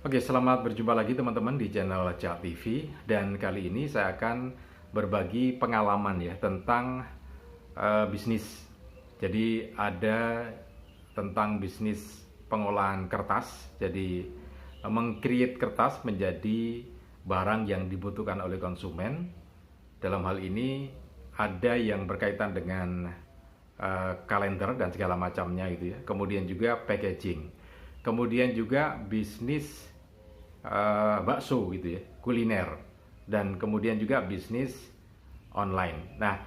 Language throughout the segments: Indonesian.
Oke, selamat berjumpa lagi teman-teman di channel Cak TV. Dan kali ini saya akan berbagi pengalaman ya tentang bisnis. Jadi ada tentang bisnis pengolahan kertas. Jadi meng-create kertas menjadi barang yang dibutuhkan oleh konsumen. Dalam hal ini ada yang berkaitan dengan kalender dan segala macamnya gitu ya. Kemudian juga packaging. Kemudian juga bisnis bakso gitu ya, kuliner, dan kemudian juga bisnis online. Nah,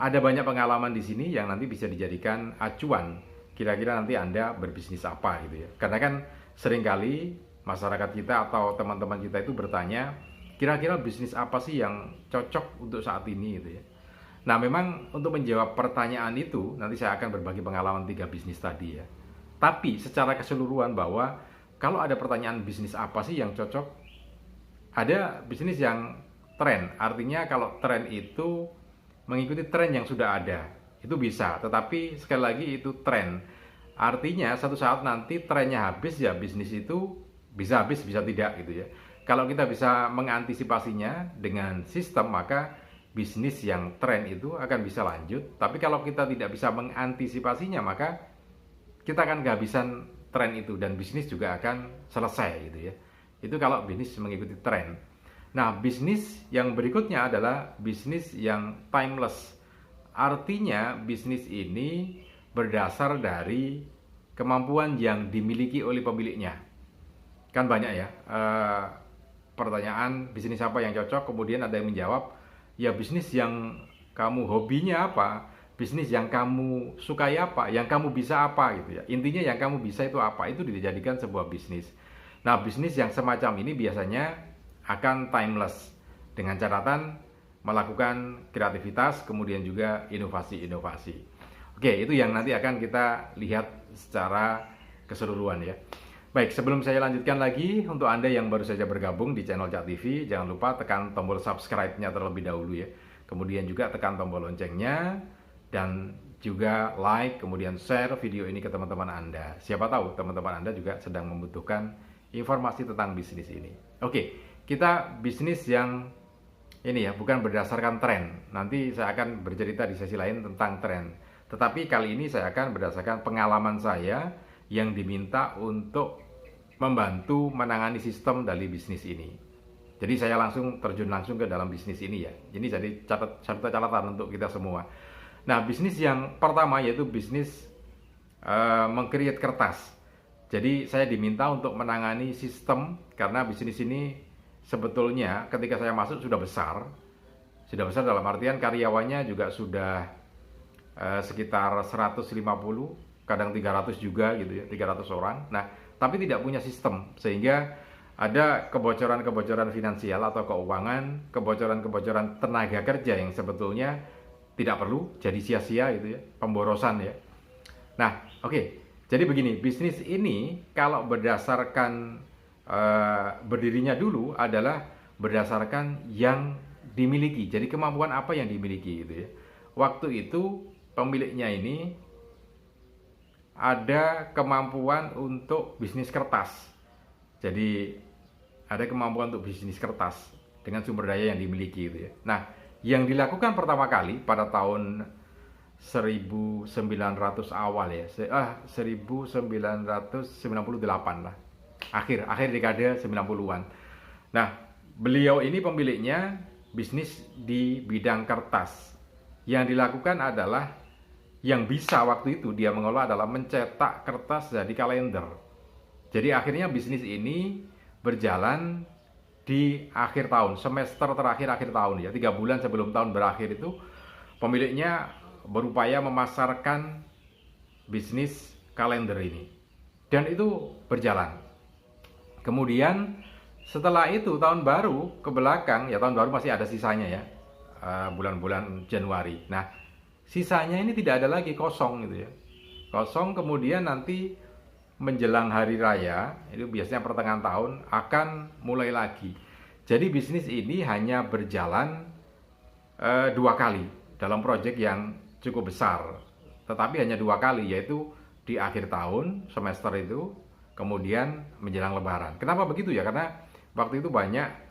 ada banyak pengalaman di sini yang nanti bisa dijadikan acuan. Kira-kira nanti Anda berbisnis apa gitu ya. Karena kan seringkali masyarakat kita atau teman-teman kita itu bertanya, kira-kira bisnis apa sih yang cocok untuk saat ini gitu ya. Nah, memang untuk menjawab pertanyaan itu nanti saya akan berbagi pengalaman 3 bisnis tadi ya. Tapi secara keseluruhan bahwa kalau ada pertanyaan bisnis apa sih yang cocok, ada bisnis yang tren. Artinya kalau tren itu mengikuti tren yang sudah ada, itu bisa. Tetapi sekali lagi itu tren. Artinya satu saat nanti trennya habis ya bisnis itu bisa habis, bisa tidak gitu ya. Kalau kita bisa mengantisipasinya dengan sistem, maka bisnis yang tren itu akan bisa lanjut. Tapi kalau kita tidak bisa mengantisipasinya, maka kita akan kehabisan tren itu dan bisnis juga akan selesai gitu ya. Itu kalau bisnis mengikuti tren. Nah, bisnis yang berikutnya adalah bisnis yang timeless. Artinya bisnis ini berdasar dari kemampuan yang dimiliki oleh pemiliknya. Kan banyak ya pertanyaan bisnis apa yang cocok, kemudian ada yang menjawab, ya bisnis yang kamu hobinya apa, bisnis yang kamu sukai apa, yang kamu bisa apa gitu ya. Intinya yang kamu bisa itu apa, itu dijadikan sebuah bisnis. Nah, bisnis yang semacam ini biasanya akan timeless dengan catatan melakukan kreativitas, kemudian juga inovasi-inovasi. Oke, itu yang nanti akan kita lihat secara keseluruhan ya. Baik, sebelum saya lanjutkan lagi, untuk Anda yang baru saja bergabung di channel Cak TV, jangan lupa tekan tombol subscribe-nya terlebih dahulu ya. Kemudian juga tekan tombol loncengnya, dan juga like, kemudian share video ini ke teman-teman Anda. Siapa tahu teman-teman Anda juga sedang membutuhkan informasi tentang bisnis ini. Oke, kita bisnis yang ini ya, bukan berdasarkan tren. Nanti saya akan bercerita di sesi lain tentang tren. Tetapi kali ini saya akan berdasarkan pengalaman saya yang diminta untuk membantu menangani sistem dari bisnis ini. Jadi saya terjun langsung ke dalam bisnis ini ya. Ini jadi catatan untuk kita semua. Nah, bisnis yang pertama yaitu bisnis meng-create kertas. Jadi saya diminta untuk menangani sistem karena bisnis ini sebetulnya ketika saya masuk sudah besar. Sudah besar dalam artian karyawannya juga sudah sekitar 150, kadang 300 juga gitu ya, 300 orang. Nah, tapi tidak punya sistem sehingga ada kebocoran-kebocoran finansial atau keuangan, kebocoran-kebocoran tenaga kerja yang sebetulnya tidak perlu, jadi sia-sia gitu ya, pemborosan ya. Nah, oke. Jadi begini, bisnis ini kalau berdasarkan berdirinya dulu adalah berdasarkan yang dimiliki. Jadi kemampuan apa yang dimiliki gitu ya. Waktu itu pemiliknya ini ada kemampuan untuk bisnis kertas. Jadi ada kemampuan untuk bisnis kertas dengan sumber daya yang dimiliki gitu ya. Nah, yang dilakukan pertama kali pada tahun 1900 awal ya, 1998 lah, akhir dekade 90-an. Nah, beliau ini pemiliknya bisnis di bidang kertas. Yang dilakukan adalah, yang bisa waktu itu dia mengelola adalah mencetak kertas jadi kalender. Jadi akhirnya bisnis ini berjalan di akhir tahun, semester terakhir akhir tahun ya, 3 bulan sebelum tahun berakhir itu pemiliknya berupaya memasarkan bisnis kalender ini, dan itu berjalan. Kemudian setelah itu tahun baru ke belakang ya, tahun baru masih ada sisanya ya, bulan-bulan Januari. Nah, sisanya ini tidak ada lagi, kosong gitu ya, kosong. Kemudian nanti menjelang hari raya, itu biasanya pertengahan tahun, akan mulai lagi. Jadi bisnis ini hanya berjalan 2 kali dalam proyek yang cukup besar, tetapi hanya 2 kali, yaitu di akhir tahun semester itu, kemudian menjelang Lebaran. Kenapa begitu ya? Karena waktu itu banyak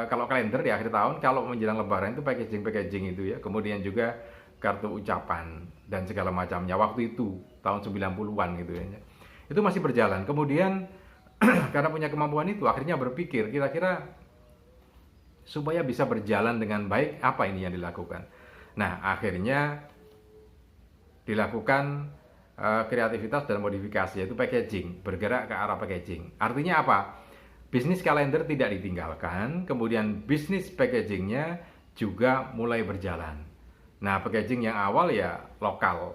kalau kalender di akhir tahun, kalau menjelang Lebaran itu packaging itu ya, kemudian juga kartu ucapan dan segala macamnya. Waktu itu tahun 90-an gitu ya. Itu masih berjalan. Kemudian karena punya kemampuan itu, akhirnya berpikir kira-kira supaya bisa berjalan dengan baik apa ini yang dilakukan. Nah, akhirnya dilakukan kreativitas dan modifikasi, yaitu packaging, bergerak ke arah packaging. Artinya apa? Bisnis kalender tidak ditinggalkan, kemudian bisnis packagingnya juga mulai berjalan. Nah, packaging yang awal ya lokal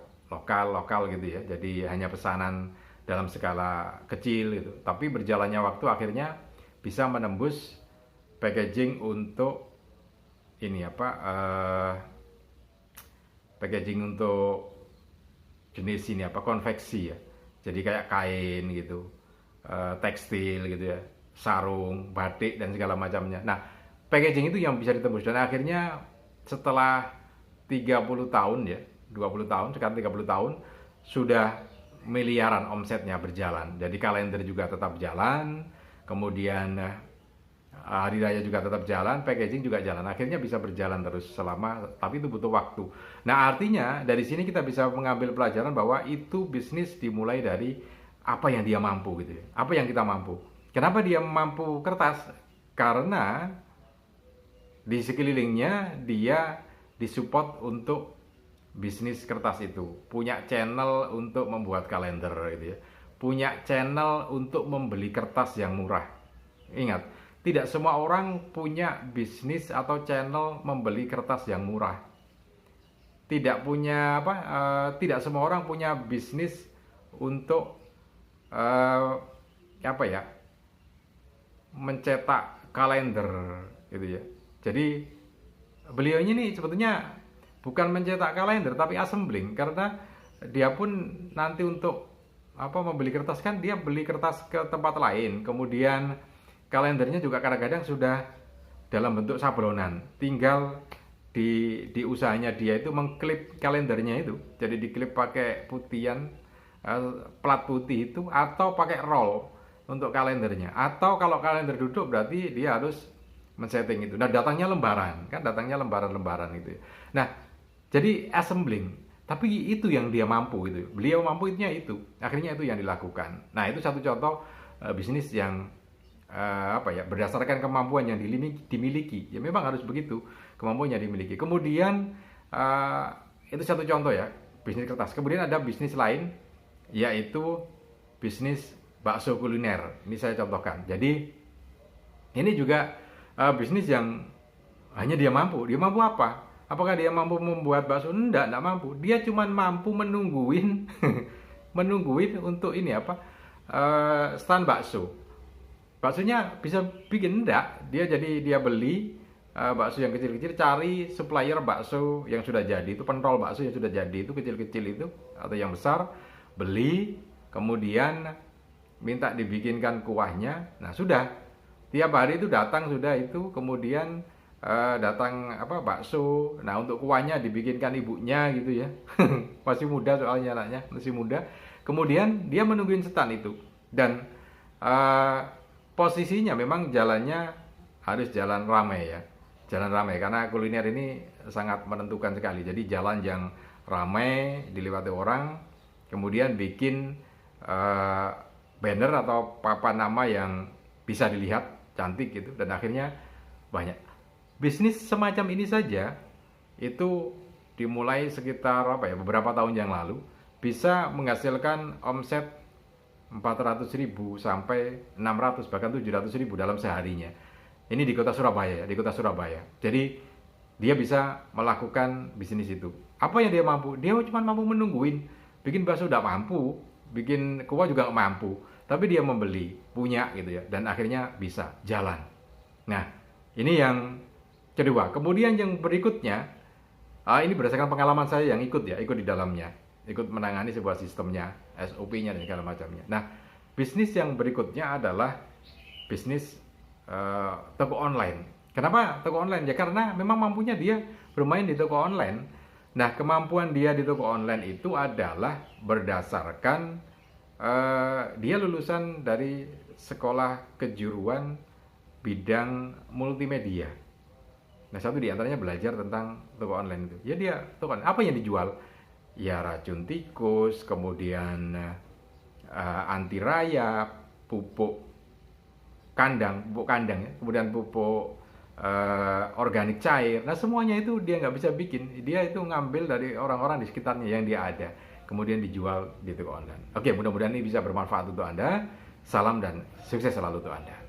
gitu ya. Jadi hanya pesanan dalam skala kecil gitu. Tapi berjalannya waktu akhirnya bisa menembus packaging untuk ini apa? Packaging untuk jenis ini apa, konveksi ya. Jadi kayak kain gitu, tekstil gitu ya, sarung, batik dan segala macamnya. Nah, packaging itu yang bisa ditembus dan akhirnya setelah 30 tahun ya, 20 tahun, sekarang 30 tahun sudah miliaran omsetnya berjalan. Jadi kalender juga tetap jalan, kemudian hari raya juga tetap jalan, packaging juga jalan. Akhirnya bisa berjalan terus selama, tapi itu butuh waktu. Nah, artinya dari sini kita bisa mengambil pelajaran bahwa itu bisnis dimulai dari apa yang dia mampu gitu ya. Apa yang kita mampu. Kenapa dia mampu kertas? Karena di sekelilingnya dia disupport untuk bisnis kertas itu. Punya channel untuk membuat kalender gitu ya. Punya channel untuk membeli kertas yang murah. Ingat, tidak semua orang punya bisnis atau channel membeli kertas yang murah. Tidak punya apa? Tidak semua orang punya bisnis untuk apa ya? Mencetak kalender gitu ya. Jadi beliau ini sebetulnya bukan mencetak kalender tapi assembling, karena dia pun nanti untuk apa membeli kertas kan dia beli kertas ke tempat lain, kemudian kalendernya juga kadang-kadang sudah dalam bentuk sablonan, tinggal di usahanya dia itu mengklip kalendernya itu, jadi diklip pakai putihan plat putih itu, atau pakai roll untuk kalendernya, atau kalau kalender duduk berarti dia harus men-setting itu. Nah, datangnya lembaran lembaran gitu. Nah, jadi assembling, tapi itu yang dia mampu gitu. Beliau mampu itu, akhirnya itu yang dilakukan. Nah, itu satu contoh bisnis yang apa ya, berdasarkan kemampuan yang dimiliki. Ya memang harus begitu, kemampuan yang dimiliki. Kemudian itu satu contoh ya, bisnis kertas. Kemudian ada bisnis lain, yaitu bisnis bakso kuliner. Ini saya contohkan. Jadi ini juga bisnis yang hanya dia mampu. Dia mampu apa? Apakah dia mampu membuat bakso? Enggak mampu. Dia cuma mampu menungguin menungguin untuk ini apa? Stand bakso. Baksonya bisa bikin enggak, dia beli bakso yang kecil-kecil, cari supplier bakso yang sudah jadi, itu pentol bakso yang sudah jadi itu kecil-kecil itu atau yang besar, beli, kemudian minta dibikinkan kuahnya. Nah, sudah tiap hari itu datang sudah itu, kemudian datang apa bakso. Nah, untuk kuahnya dibikinkan ibunya gitu ya. Masih muda soalnya anaknya, masih muda. Kemudian dia menungguin setan itu, dan posisinya memang jalannya harus jalan ramai ya. Jalan ramai karena kuliner ini sangat menentukan sekali. Jadi jalan yang ramai dilewati orang, kemudian bikin banner atau papan nama yang bisa dilihat cantik gitu, dan akhirnya banyak. Bisnis semacam ini saja itu dimulai sekitar apa ya, beberapa tahun yang lalu bisa menghasilkan omset 400.000 sampai 600 bahkan 700.000 dalam seharinya. Ini di kota Surabaya ya, di kota Surabaya. Jadi dia bisa melakukan bisnis itu. Apa yang dia mampu? Dia cuma mampu menungguin. Bikin bakso udah mampu, bikin kuah juga nggak mampu. Tapi dia membeli, punya gitu ya, dan akhirnya bisa jalan. Nah, ini yang kedua. Kemudian yang berikutnya, ini berdasarkan pengalaman saya yang ikut di dalamnya, ikut menangani sebuah sistemnya, SOP-nya dan segala macamnya. Nah, bisnis yang berikutnya adalah bisnis toko online. Kenapa toko online? Ya karena memang mampunya dia bermain di toko online. Nah, kemampuan dia di toko online itu adalah berdasarkan Dia lulusan dari sekolah kejuruan bidang multimedia. Nah, satu di antaranya belajar tentang toko online itu. Ya dia toko online. Apa yang dijual? Ya racun tikus, kemudian anti rayap, pupuk kandang ya, kemudian pupuk organik cair. Nah semuanya itu dia nggak bisa bikin. Dia itu ngambil dari orang-orang di sekitarnya yang dia ada, kemudian dijual di toko online. Oke, mudah-mudahan ini bisa bermanfaat untuk Anda. Salam dan sukses selalu untuk Anda.